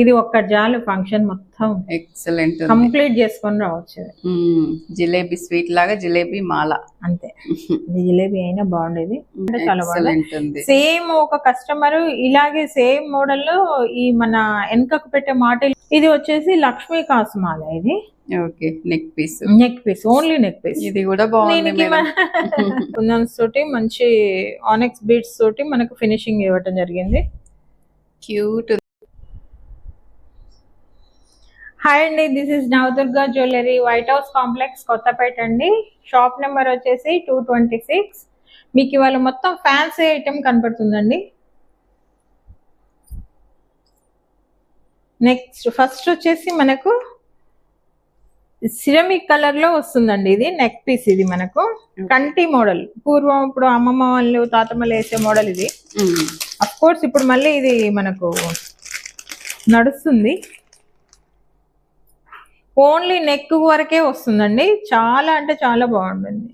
ఇది ఒక్కటి చాలు ఫంక్షన్ మొత్తం ఎక్సలెంట్ కంప్లీట్ చేసుకొని రావచ్చు. జిలేబీ స్వీట్ లాగా జిలేబీ మాల అంతే. ఇది జిలేబీ అయినా బాగుండేది, చాలా బాగుంది. సేమ్ ఒక కస్టమర్ ఇలాగే సేమ్ మోడల్ లో ఈ మన వెనకకు పెట్టే మాటలు. ఇది వచ్చేసి లక్ష్మీ కాసుమాల. ఇది okay, neck piece. Only neck piece. ఇది కూడా బాగుంది. కుందన్స్ తోటి మంచి ఆనెక్స్ బీడ్స్ తోటి మనకు ఫినిషింగ్ ఇవ్వటం జరిగింది. క్యూట్. హాయ్ అండి, this is Navadurga jewellery, white house complex, Kothapet అండి. షాప్ నెంబర్ వచ్చేసి 226. మీకు ఇవాళ మొత్తం ఫ్యాన్సీ ఐటెం కనపడుతుందండి. నెక్స్ట్ ఫస్ట్ వచ్చేసి మనకు సిరమిక్ కలర్ లో వస్తుందండి. ఇది నెక్ పీస్. ఇది మనకు కంటి మోడల్. పూర్వం ఇప్పుడు అమ్మమ్మ వాళ్ళు తాతమ్మలు వేసే మోడల్ ఇది. అఫ్ కోర్స్ ఇప్పుడు మళ్ళీ ఇది మనకు నడుస్తుంది. ఓన్లీ నెక్ వరకే వస్తుందండి. చాలా అంటే చాలా బాగుంటుంది.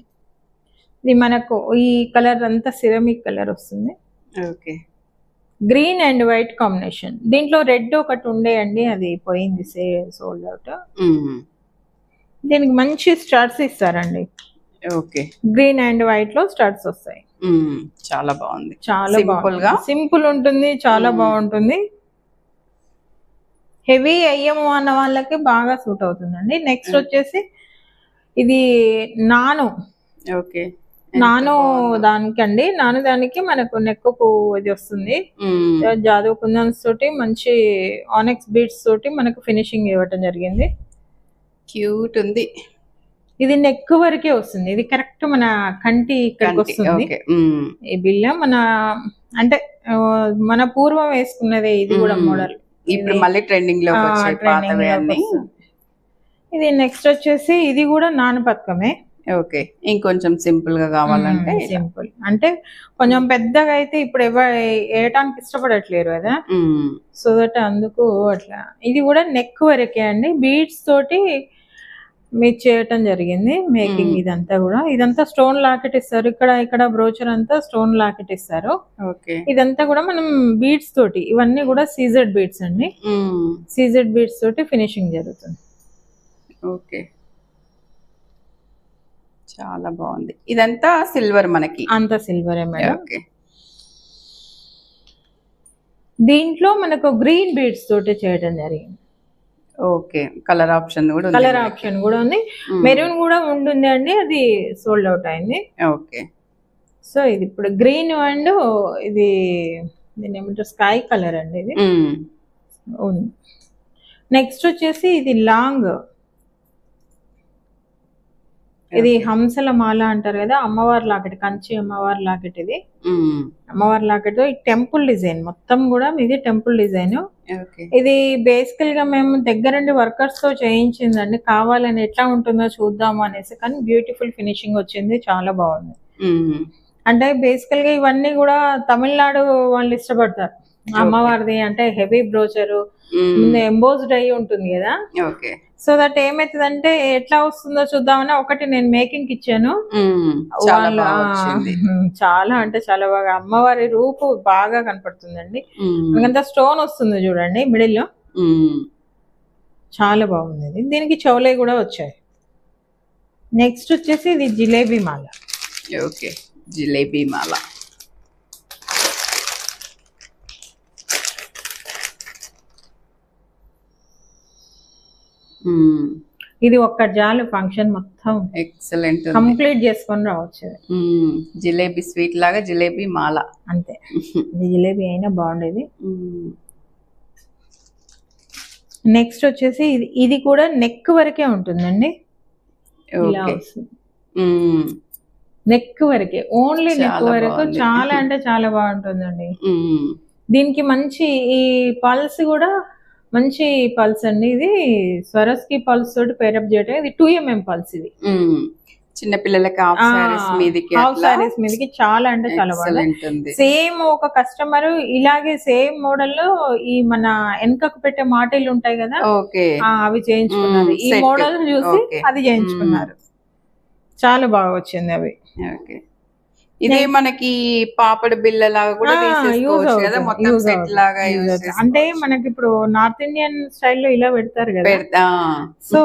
ఇది మనకు ఈ కలర్ అంతా సిరమిక్ కలర్ వస్తుంది. Okay, green and white combination. దీంట్లో రెడ్ ఒకటి ఉండే అండి, అది పోయింది, సోల్డ్ అవుట్. దీనికి మంచి స్టడ్స్ ఇస్తారండి. ఓకే, గ్రీన్ అండ్ వైట్ లో స్టడ్స్ వస్తాయి. చాలా బాగుంది. చాలా సింపుల్ ఉంటుంది, చాలా బాగుంటుంది. హెవీ అయ్యము అన్న వాళ్ళకి బాగా సూట్ అవుతుందండి. నెక్స్ట్ వచ్చేసి ఇది నాను. ఓకే, నాను దానికండి. నాను దానికి మనకు నెక్కు ఇది వస్తుంది. జాదవ్ కుందన్స్ తోటి మంచి ఆనెక్స్ బీడ్స్ తోటి మనకు ఫినిషింగ్ ఇవ్వటం జరిగింది. క్యూట్ ఉంది. ఇది నెక్ వరకే వస్తుంది. ఇది కరెక్ట్ మన కంటి ఇక్కడికి వస్తుంది. ఈ బిల్ల మన అంటే మన పూర్వం వేసుకున్నదే. ఇది కూడా మోడల్ ఇప్పుడు మళ్ళీ ట్రెండింగ్ లో వచ్చాయి. ఇది నెక్స్ట్ వచ్చేసి ఇది కూడా నాన పథకమే. ఓకే, ఇంకొంచెం సింపుల్ గా కావాలంటే సింపుల్ అంటే కొంచెం పెద్దగా అయితే ఇప్పుడు వేయటానికి ఇష్టపడట్లేరు కదా, సో దట్ అందుకు అట్లా. ఇది కూడా నెక్ వరకే అండి. బీడ్స్ తోటి మీరు చేయటం జరిగింది మేకింగ్. ఇదంతా స్టోన్ లాకెట్ ఇస్తారు. ఇక్కడ బ్రోచర్ అంతా స్టోన్ లాకెట్ ఇస్తారు. ఇదంతా కూడా మనం బీడ్స్ తోటి, ఇవన్నీ కూడా సీజెడ్ బీడ్స్ అండి. సీజెడ్ బీడ్స్ తోటి ఫినిషింగ్ జరుగుతుంది. ఓకే, చాలా బాగుంది. ఇదంతా సిల్వర్, మనకి అంతా సిల్వరే మేడం. దీంట్లో మనకు గ్రీన్ బీడ్స్ తోటి చేయడం జరిగింది. ఓకే, కలర్ ఆప్షన్ కూడా ఉంది. మెరూన్ కూడా ఉంటుంది అండి, అది సోల్డ్ అవుట్ అయింది. ఓకే, సో ఇది ఇప్పుడు గ్రీన్ అండ్ ఇది దీని ఏమంటారు, స్కై కలర్ అండి. ఇది ఉంది. నెక్స్ట్ వచ్చేసి ఇది లాంగ్. ఇది హంసల మాల అంటారు కదా, అమ్మవారి లాకెట్, కంచి అమ్మవారి లాకెట్. ఇది అమ్మవారి లాకెట్. ఈ టెంపుల్ డిజైన్ మొత్తం కూడా ఇది టెంపుల్ డిజైన్. ఇది బేసికల్ గా మేము దగ్గరుండి వర్కర్స్ తో చేయించిందండి. కావాలని ఎట్లా ఉంటుందో చూద్దాము అనేసి, కానీ బ్యూటిఫుల్ ఫినిషింగ్ వచ్చింది, చాలా బాగుంది. అంటే బేసికల్ గా ఇవన్నీ కూడా తమిళనాడు వాళ్ళు ఇష్టపడతారు. అమ్మవారిది అంటే హెవీ బ్రోచరు, ఎంబోజ్డ్ అయి ఉంటుంది కదా. సో దట్ ఏమైతుందంటే ఎట్లా వస్తుందో చూద్దామని ఒకటి నేను మేకింగ్ ఇచ్చాను. చాలా అంటే చాలా బాగా అమ్మవారి రూపు బాగా కనపడుతుందండి. అంతా స్టోన్ వస్తుంది చూడండి మిడిల్ లో, చాలా బాగుంది. దీనికి చౌలై కూడా వచ్చాయి. నెక్స్ట్ వచ్చేసి ఇది జిలేబీ మాల. ఓకే, జిలేబీ మాల. ఇది ఒక్కటి చాలు ఫంక్షన్ మొత్తం ఎక్సలెంట్ కంప్లీట్ చేసుకొని రావచ్చు. జిలేబీ స్వీట్ లాగా జిలేబీ మాల. అంతే. ఇది జిలేబీ అయినా బాగుండేది. నెక్స్ట్ వచ్చేసి ఇది కూడా నెక్ వరకే ఉంటుందండి. ఇలా వస్తుంది నెక్ వరకే, ఓన్లీ నెక్ వరకు. చాలా అంటే చాలా బాగుంటుందండి. దీనికి మంచి ఈ పల్స్ కూడా మంచి పల్స్ అండి. ఇది స్వరస్కి పల్స్ తోటి పేరప్ చేయటం. ఇది 2mm పల్స్. ఇది చిన్న పిల్లలకి హాఫ్ సారీస్ మీదకి చాలా అంటే చాలా బాగుంది. సేమ్ ఒక కస్టమర్ ఇలాగే సేమ్ మోడల్ లో ఈ మన వెనకకు పెట్టే మాటలు ఉంటాయి కదా, అవి చేయించుకున్నారు. ఈ మోడల్ చూసి అది చేయించుకున్నారు. చాలా బాగా వచ్చింది అవి. ఇదే మనకి పాపడ బిళ్ళ లాగా కూడా తీసేసుకోవచ్చు కదా, మొత్తం సెట్ లాగా యూజ్ అంటే మనకి ఇప్పుడు నార్త్ ఇండియన్ స్టైల్లో ఇలా పెడతారు కదా, పెడతా. సో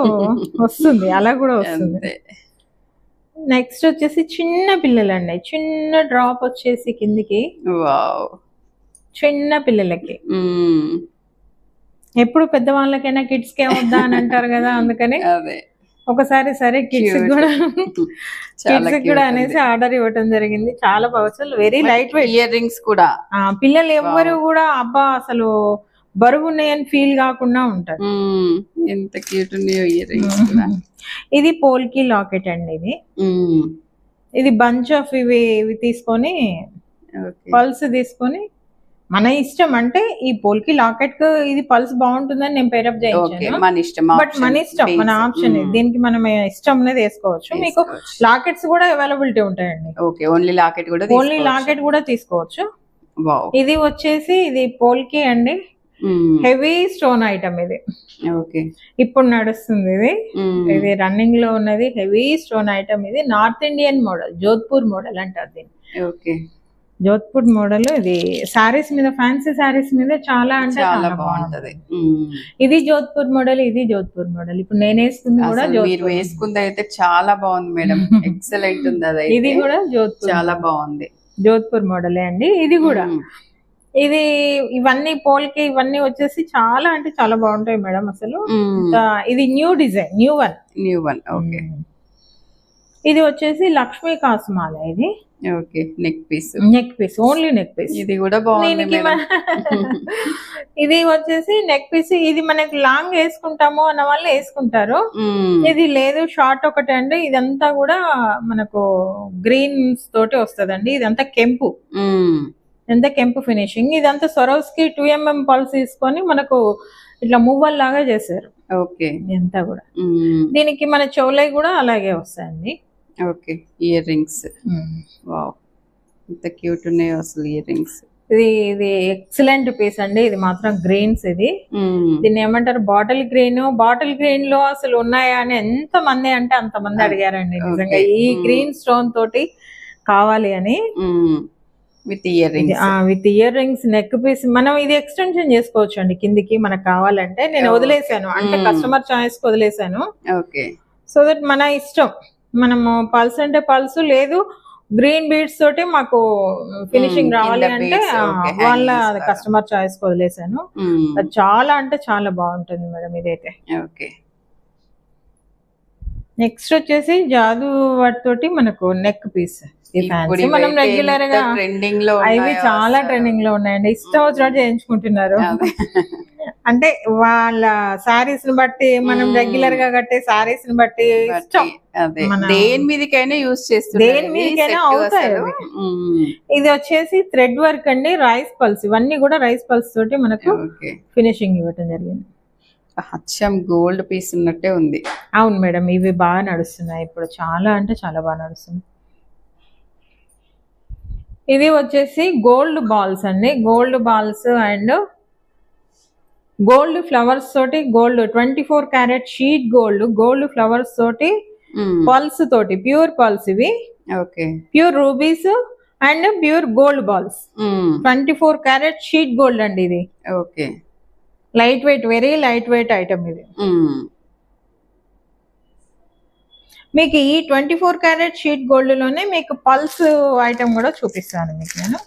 వస్తుంది అలా కూడా వస్తుంది. నెక్స్ట్ వచ్చేసి చిన్న పిల్లలు అండి, చిన్న డ్రాప్ వచ్చేసి కిందికి, వావ్, చిన్న పిల్లలకి. ఎప్పుడు పెద్దవాళ్ళకైనా కిడ్స్ కి ఏమొద్దా అని అంటారు కదా, అందుకని ఒకసారి సరే కిడ్స్ కూడా అనేసి ఆర్డర్ ఇవ్వటం జరిగింది. చాలా powerful, very light wait. Ear rings కూడా పిల్లలు ఎవ్వరు కూడా అబ్బా అసలు బరువు ఉన్నాయని ఫీల్ కాకుండా ఉంటారు. ఎంత క్యూట్ ఉన్నాయో ఇయర్ రింగ్స్ కూడా. ఇది పోల్కి లాకెట్ అండి, ఇది బంచ్ ఆఫ్ ఇవి తీసుకొని పల్స్ తీసుకొని మన ఇష్టం. అంటే ఈ పోల్కి లాకెట్ కు ఇది పల్స్ బాగుంటుందని నేను పేరప్ చేయించాను, బట్ మన ఇష్టం, మన ఆప్షన్. దీనికి మనం ఇష్టం అనేది వేసుకోవచ్చు. మీకు లాకెట్స్ కూడా అవైలబిలిటీ ఉంటాయండి. ఓన్లీ లాకెట్ కూడా తీసుకోవచ్చు. ఇది వచ్చేసి ఇది పోల్కి అండి, హెవీ స్టోన్ ఐటమ్ ఇది. ఇప్పుడు నడుస్తుంది ఇది, ఇది రన్నింగ్ లో ఉన్నది హెవీ స్టోన్ ఐటమ్. ఇది north Indian model, Jodhpur model అంటారు దీన్ని. జోధ్పూర్ మోడల్. ఇది సారీస్ మీద, ఫ్యాన్సీ సారీస్ మీద చాలా అంటే చాలా బాగుంటది. ఇది జోధ్పూర్ మోడల్, ఇది జోధ్పూర్ మోడల్. ఇప్పుడు నేను వేసుకుంది కూడా వేసుకుంది అయితే చాలా బాగుంది మేడం, ఎక్సలెంట్ ఉంది. అది ఇది కూడా జోధ్పూర్, చాలా బాగుంది, జోధ్పూర్ మోడలే అండి ఇది కూడా. ఇది ఇవన్నీ పోల్కి ఇవన్నీ వచ్చేసి చాలా అంటే చాలా బాగుంటాయి మేడం అసలు. ఇది new design, new one. Okay, ఇది వచ్చేసి లక్ష్మీ కాసుమాల. ఇది neck piece, only neck piece. ఇది కూడా బాగుంది. ఇది వచ్చేసి నెక్ పీస్. ఇది మనకి లాంగ్ వేసుకుంటాము అన్న వాళ్ళు వేసుకుంటారు. ఇది లేదు, షార్ట్ ఒకటే అండి. ఇదంతా కూడా మనకు గ్రీన్స్ తోటి వస్తదండి. ఇదంతా కెంపు, ఎంత కెంపు ఫినిషింగ్. ఇదంతా సొరవ్స్కి 2mm పల్స్ తీసుకొని మనకు ఇట్లా మువ్వల్ లాగా చేశారు. ఎంత కూడా దీనికి మన చెవులై కూడా అలాగే వస్తాయండి. ఇయర్ రింగ్స్, వావ్, ఎంత క్యూట్ ఉన్నాయో అసలు ఇయర్ రింగ్స్. ఇది ఎక్సలెంట్ పీస్ అండి. ఇది మాత్రం గ్రీన్స్. ఇది దీన్ని ఏమంటారు, బాటిల్ గ్రీన్. బాటిల్ గ్రీన్ లో అసలు ఉన్నాయా అని ఎంత మంది అంటే అంత మంది అడిగారండి నిజంగా. ఈ గ్రీన్ స్టోన్ తోటి కావాలి అని. With earrings neck piece. మనం ఇది ఎక్స్టెన్షన్ చేసుకోవచ్చు అండి కిందికి మనకు కావాలంటే. నేను వదిలేసాను, అంటే కస్టమర్ చాయిస్ కి వదిలేసాను. సో దట్ మన ఇష్టం, మనము పల్స్ అంటే పల్స్, లేదు గ్రీన్ బీడ్స్ తోటి మాకు ఫినిషింగ్ రావాలి అంటే వాళ్ళ కస్టమర్ చాయిస్ కి వదిలేసాను. చాలా అంటే చాలా బాగుంటుంది మేడం ఇదైతే. నెక్స్ట్ వచ్చేసి జాదు వాటితోటి మనకు నెక్ పీస్. మనం రెగ్యులర్ గా అవి చాలా ట్రెండింగ్ లో ఉన్నాయండి. ఇష్టం వచ్చినట్టు చేయించుకుంటున్నారు. అంటే వాళ్ళ సారీస్ ని బట్టి, మనం రెగ్యులర్ గా కట్టే సారీస్ ని బట్టి ఇష్టం. దేని మీదకైనా యూజ్ చేస్తారు, దేని మీదకైనా అవుతాయి. ఇది వచ్చేసి థ్రెడ్ వర్క్ అండి, రైస్ పల్స్. ఇవన్నీ కూడా రైస్ పల్స్ తోటి మనకు ఫినిషింగ్ ఇవ్వటం జరిగింది. అచ్చం గోల్డ్ పీస్ ఉన్నట్టే ఉంది. అవును మేడం, ఇవి బాగా నడుస్తున్నాయి ఇప్పుడు, చాలా అంటే చాలా బాగా నడుస్తున్నాయి. ఇది వచ్చేసి గోల్డ్ బాల్స్ అండి, gold balls and gold flowers తోటి, gold 24 carat sheet gold, gold flowers తోటి, పల్స్ తోటి, ప్యూర్ పల్స్. ఇవి pure rubies and pure gold balls. 24 carat sheet gold అండి ఇది. Light weight, very light weight item ఇది. మీకు ఈ 24 క్యారెట్ షీట్ గోల్డ్ లోనే మీకు పల్స్ ఐటమ్ కూడా చూపిస్తాను మీకు నేను.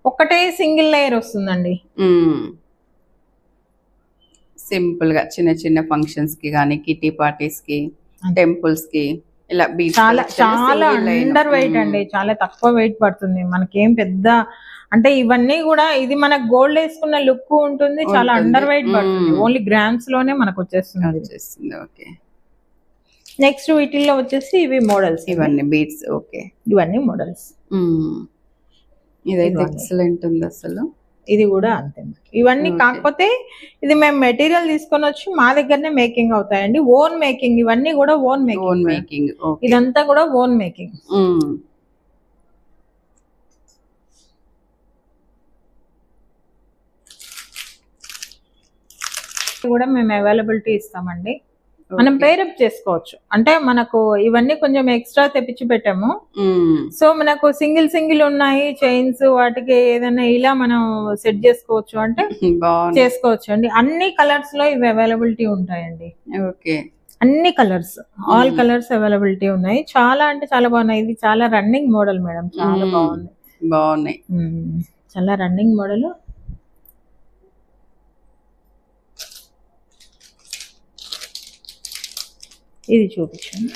ఒకటే సింగిల్ లేయర్ వస్తుందండి. సింపుల్ గా చిన్న చిన్న ఫంక్షన్స్ కి గానీ, కిటీ పార్టీస్ కి, టెంపుల్స్ కి ఇలా చాలా చాలా అండర్ వెయిట్ అండి, చాలా తక్కువ వెయిట్ పడుతుంది. మనకేం పెద్ద అంటే ఇవన్నీ కూడా, ఇది మనకు గోల్డ్ వేసుకున్న లుక్ ఉంటుంది, చాలా అండర్ వెయిట్ పడుతుంది. ఓన్లీ గ్రామ్స్ లోనే మనకు వచ్చేస్తుంది. నెక్స్ట్ వీటిల్లో వచ్చేసి ఇవి మోడల్స్, ఇవన్నీ బీడ్స్. ఇవన్నీ మోడల్స్. ఇదైతే ఎక్సలెంట్ ఉంది అసలు. ఇది కూడా అంతే. ఇవన్నీ కాకపోతే ఇది మేము మెటీరియల్ తీసుకొని వచ్చి మా దగ్గరనే మేకింగ్ అవుతాయండి. ఓన్ మేకింగ్, ఇవన్నీ కూడా ఓన్ మేకింగ్. ఇదంతా కూడా ఓన్ మేకింగ్. కూడా మేము అవైలబిలిటీ ఇస్తామండి. మనం పేరప్ చేసుకోవచ్చు. అంటే మనకు ఇవన్నీ కొంచెం ఎక్స్ట్రా తెప్పించి పెట్టాము. సో మనకు సింగిల్ ఉన్నాయి చైన్స్, వాటికి ఏదైనా ఇలా మనం సెట్ చేసుకోవచ్చు అంటే చేసుకోవచ్చు అండి. అన్ని కలర్స్ లో ఇవి అవైలబిలిటీ ఉంటాయండి. ఓకే, అన్ని కలర్స్, ఆల్ కలర్స్ అవైలబిలిటీ ఉన్నాయి. చాలా అంటే చాలా బాగున్నాయి. ఇది చాలా రన్నింగ్ మోడల్ మేడం, చాలా బాగున్నాయి. చాలా రన్నింగ్ మోడల్. ఇది చూపించండి.